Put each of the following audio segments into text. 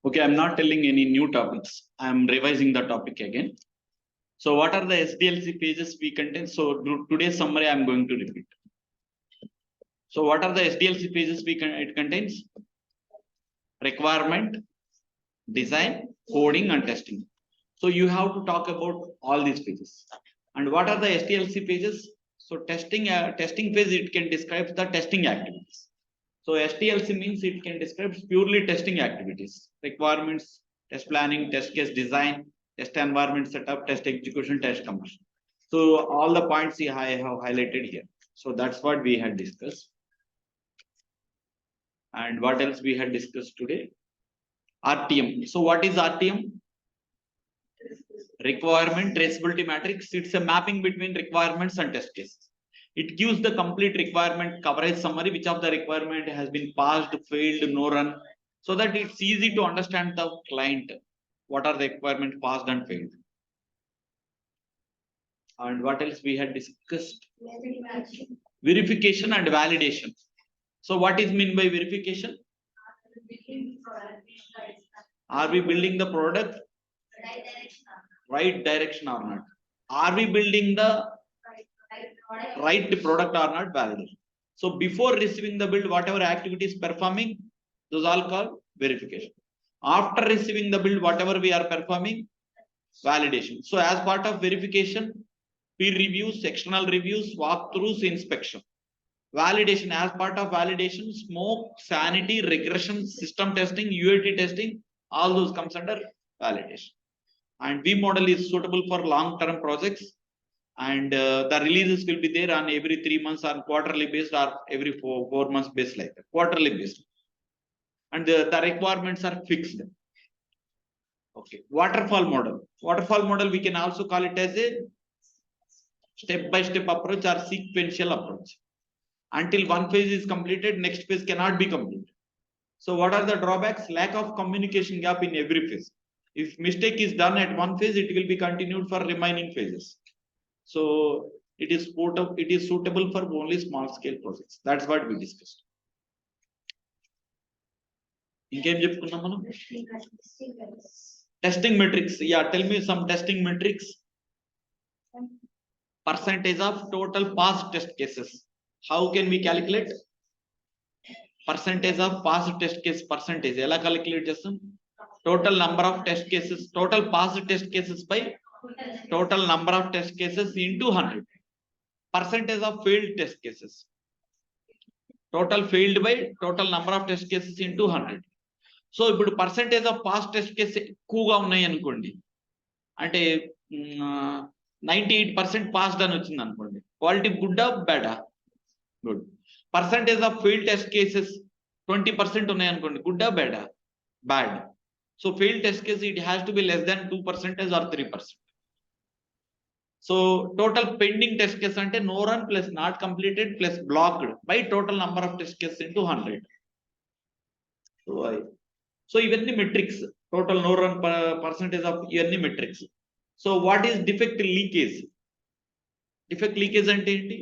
Okay, I'm not telling any new topics. I'm revising the topic again. So what are the SDLC pages we contain? So today's summary I'm going to repeat. So what are the SDLC pages it contains? Requirement, design, coding and testing. So you have to talk about all these pages. And what are the SDLC pages? So testing phase, it can describe the testing activities. So SDLC means it can describe purely testing activities, requirements, test planning, test case design, test environment setup, test execution, test completion. So all the points I have highlighted here. So that's what we had discussed. And what else we had discussed today? RTM. So what is RTM? Requirement traceability matrix. It's a mapping between requirements and test cases. It gives the complete requirement coverage summary, which of the requirement has been passed, failed, no run, so that it's easy to understand the client, what are the requirements passed and failed. And what else we had discussed? Verification and validation. So what is mean by verification? Are we building the product right direction or not? Are we building the right product or not? Validation. So before receiving the build, whatever activities performing, those all called verification. After receiving the build, whatever we are performing, validation. So as part of verification, peer reviews, external reviews, walkthroughs, inspection. Validation, as part of validation, smoke, sanity, regression, system testing, UAT testing, all those comes under validation. And V model is suitable for long-term projects. And the releases will be there on every 3 months on quarterly based or every 4 months based, like that, quarterly based. And the requirements are fixed. Okay, waterfall model. Waterfall model, we can also call it as a step-by-step approach or sequential approach. Until one phase is completed, next phase cannot be completed. So what are the drawbacks? Lack of communication gap in every phase. If mistake is done at one phase, it will be continued for remaining phases. So it is suitable for only small scale projects. That's what we discussed. Testing metrics. Yeah, tell me some testing metrics. Percentage of total passed test cases. How can we calculate? Percentage of passed test case percentage. Ela calculate chestam? Total number of test cases, total passed test cases by total number of test cases into 100. Percentage of failed test cases. Total failed by total number of test cases into 100. So ఇప్పుడు percentage of past test cases ఎక్కువగా ఉన్నాయి అనుకోండి, అంటే 98% passed అని వచ్చింది అనుకోండి, quality good ఆ బ్యాడా? Good. Percentage of failed test cases 20% ఉన్నాయి అనుకోండి, గుడ్ ఆ బ్యాడా? Bad. So failed test case, it has to be less than 2% or 3%. So total pending test case ante no run plus not completed plus blocked by total number of test cases into 100. So even the metrics, total no run percentage of any metrics. So what is defect leakage? Defect leakage ante enti?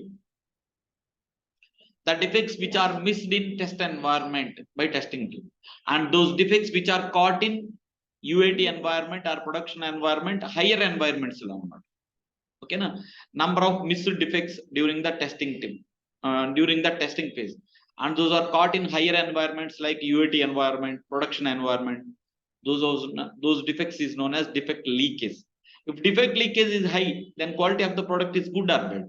The defects which are missed in test environment by testing team, and those defects which are caught in UAT environment or production environment, higher environments. Okay, na? Number of missed defects during the testing team, during the testing phase, and those are caught in higher environments like UAT environment, production environment. Those defects is known as defect leakage. If defect leakage is high, then quality of the product is good or bad?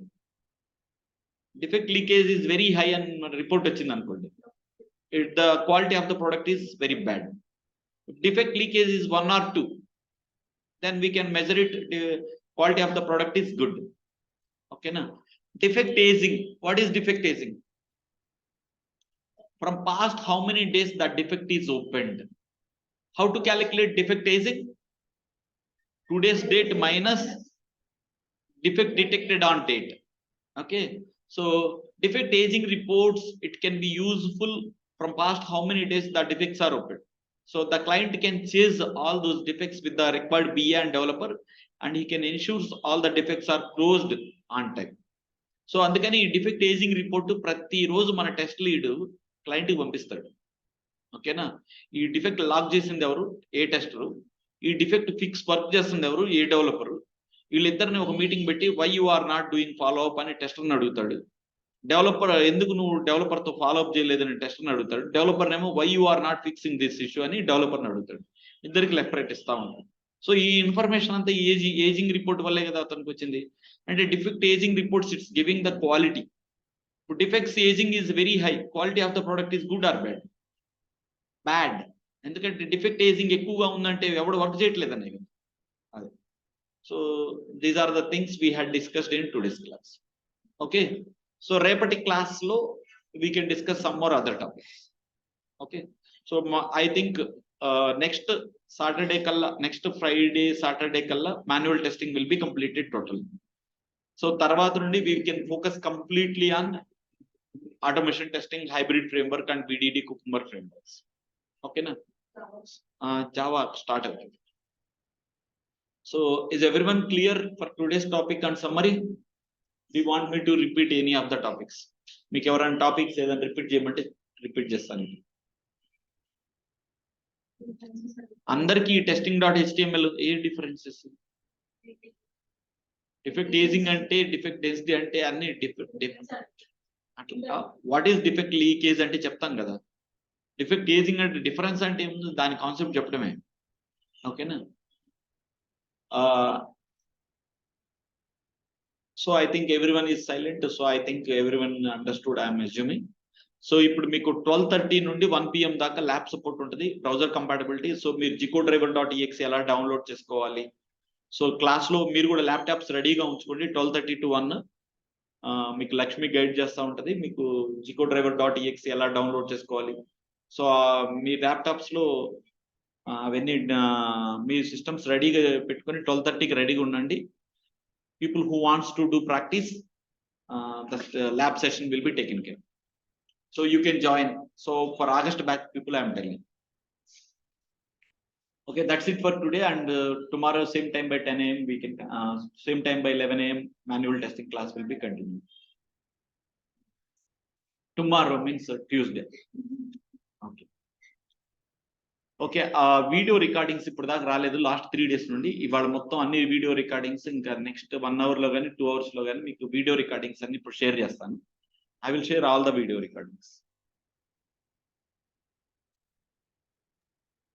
Defect leakage is very high and report వచ్చింది అనుకోండి, the quality of the product is very bad. If defect leakage is 1 or 2, then we can measure it, the quality of the product is good. Okay, na? Defect aging. What is defect aging? From past how many days that defect is opened? How to calculate defect aging? Today's date minus defect detected on date. Okay, so defect aging reports, it can be useful from past how many days the defects are opened. So the client can chase all those defects with the required BA and developer, and he can ensure all the defects are closed on time. So అందుకని defect aging report ప్రతి రోజు మన test lead client కి పంపిస్తాడు. ఓకేనా? ఈ defect lock చేసింది ఎవరు? ఏ టెస్టరు. ఈ డిఫెక్ట్ ఫిక్స్ వర్క్ చేస్తుంది ఎవరు? ఏ డెవలపరు. వీళ్ళిద్దరిని ఒక మీటింగ్ పెట్టి why you are not doing follow up అని టెస్టర్ని అడుగుతాడు. డెవలపర్ ఎందుకు నువ్వు డెవలపర్తో ఫాలో అప్ చేయలేదని టెస్టర్ని అడుగుతాడు. డెవలపర్ ఏమో why you are not fixing this issue అని డెవలపర్ని అడుగుతాడు. ఇద్దరికి లెఫ్ట్ రైట్ ఇస్తా ఉంటాడు. సో ఈ ఇన్ఫర్మేషన్ అంతా ఏజింగ్ రిపోర్ట్ వల్లే కదా అతనికి వచ్చింది. అంటే defect ageing reports it's giving the quality. Defects ageing is very high, quality of the product is good or bad? Bad. ఎందుకంటే డిఫెక్ట్ ఏజింగ్ ఎక్కువగా ఉందంటే ఎవడు వర్క్ చేయట్లేదనే కదా. అదే. So these are the things we had discussed in today's class. Okay, so రేపటి class లో we can discuss some more other topics. Okay, so I think next Saturday కల్లా, నెక్స్ట్ ఫ్రైడే సాటర్డే కల్లా manual testing will be completed total. So తర్వాత నుండి we can focus completely on automation testing, hybrid framework and BDD Cucumber frameworks. Okay na? Java started. So is everyone clear for today's topic and summary? Do you want me to repeat any of the topics? Meek evarana topics edan repeat cheyamante repeat chestanu. Andarki testing.html A differences? Defect aging ante, defect density ante anni different. అట్లా what is defect leakage అంటే చెప్తాను కదా. Defect ageing అంటే difference అంటే ఏముంది, దాని concept చెప్పడమే. ఓకేనా? So I think everyone is silent. So I think everyone understood I'm assuming. So ఇప్పుడు మీకు 12:30 నుండి 1 PM దాకా ల్యాబ్ సపోర్ట్ ఉంటుంది, బ్రౌజర్ కంపాటబిలిటీ. సో మీరు GCodeDriver.exe ఎలా డౌన్లోడ్ చేసుకోవాలి. సో క్లాస్ లో మీరు కూడా ల్యాప్టాప్స్ రెడీగా ఉంచుకోండి. 12:30 to 1 మీకు లక్ష్మి గైడ్ చేస్తూ ఉంటుంది. మీకు GCodeDriver.exe ఎలా డౌన్లోడ్ చేసుకోవాలి. సో మీ ల్యాప్టాప్స్ లో అవన్నీ మీ సిస్టమ్స్ రెడీగా పెట్టుకొని 12:30కి రెడీగా ఉండండి. People who wants to do practice, the lab session will be taken care. So you can join. So for August batch people I am telling. Okay, that's it for today, and tomorrow same time by 10 AM we can same time by 11 AM manual testing class will be continued. Tomorrow means Tuesday. Okay. Okay, video recordings ఇప్పుడు దాకా రాలేదు last 3 days నుండి. ఇవాళ మొత్తం అన్ని video recordings ఇంకా next 1 hour లో కానీ 2 hours లో కానీ మీకు వీడియో రికార్డింగ్స్ అన్ని ఇప్పుడు షేర్ చేస్తాను. I will share all the video recordings.